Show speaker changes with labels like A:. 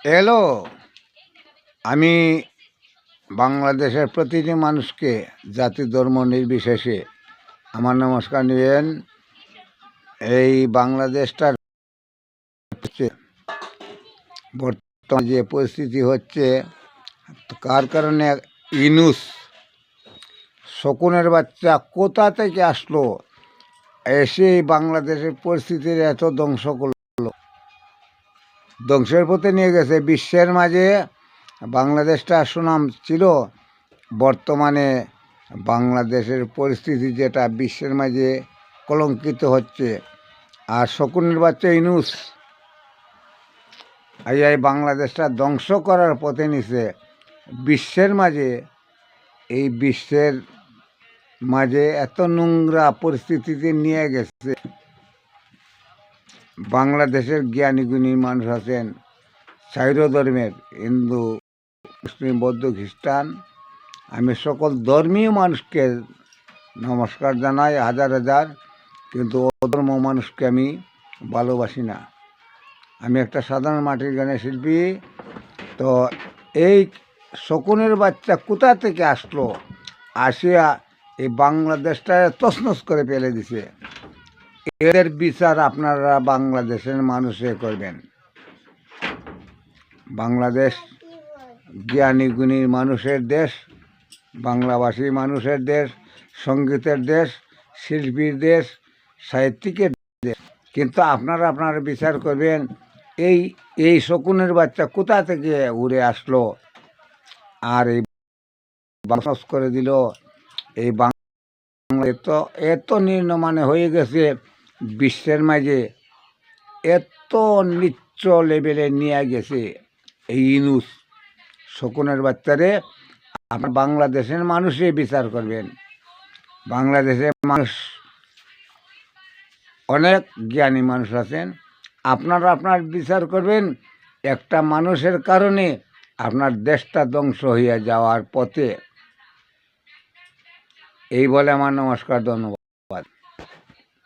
A: এলো আমি বাংলাদেশের প্রতিটি মানুষকে জাতি ধর্ম নির্বিশেষে আমার নমস্কার নেবেন। এই বাংলাদেশটার বর্তমান যে পরিস্থিতি হচ্ছে, কার কারণে ইনুস শকুনের বাচ্চা কোথা থেকে আসলো, এসে বাংলাদেশের পরিস্থিতির এত ধ্বংস করলো, ধ্বংসের পথে নিয়ে গেছে। বিশ্বের মাঝে বাংলাদেশটা সুনাম ছিল, বর্তমানে বাংলাদেশের পরিস্থিতি যেটা বিশ্বের মাঝে কলঙ্কিত হচ্ছে। আর শকুনের বাচ্চা ইনুস এই বাংলাদেশটা ধ্বংস করার পথে নিছে বিশ্বের মাঝে। এই বিশ্বের মাঝে এত নোংরা পরিস্থিতিতে নিয়ে গেছে। বাংলাদেশের জ্ঞানী গুণী মানুষ আছেন চাইর ধর্মের, হিন্দু, মুসলিম, বৌদ্ধ, খ্রিস্টান। আমি সকল ধর্মীয় মানুষকে নমস্কার জানাই হাজার হাজার, কিন্তু অধর্ম মানুষকে আমি ভালোবাসি না। আমি একটা সাধারণ মাটির গানের শিল্পী। তো এই শকুনের বাচ্চা কোথা থেকে আসলো, আসিয়া এই বাংলাদেশটা তছনছ করে ফেলে দিছে। এদের বিচার আপনারা বাংলাদেশের মানুষে করবেন। বাংলাদেশ জ্ঞানী গুণী মানুষের দেশ, বাংলাভাষী মানুষের দেশ, সঙ্গীতের দেশ, শিল্পীর দেশ, সাহিত্যিকের দেশ। কিন্তু আপনারা বিচার করবেন এই এই শকুনের বাচ্চা কোথা থেকে উড়ে আসলো আর এই বাংলাদেশ করে দিল। এই বাংলা এত নিম্নমানে হয়ে গেছে বিশ্বের মাঝে, এত নিচ্চ লেভেলে নিয়ে গেছে এই ইনুস শকুনের বাচ্চারে। আপনার বাংলাদেশের মানুষই বিচার করবেন। বাংলাদেশের মানুষ অনেক জ্ঞানী মানুষ আছেন, আপনারা আপনার বিচার করবেন। একটা মানুষের কারণে আপনার দেশটা ধ্বংস হয়ে যাওয়ার পথে। এই বলে আমার নমস্কার, ধন্যবাদ।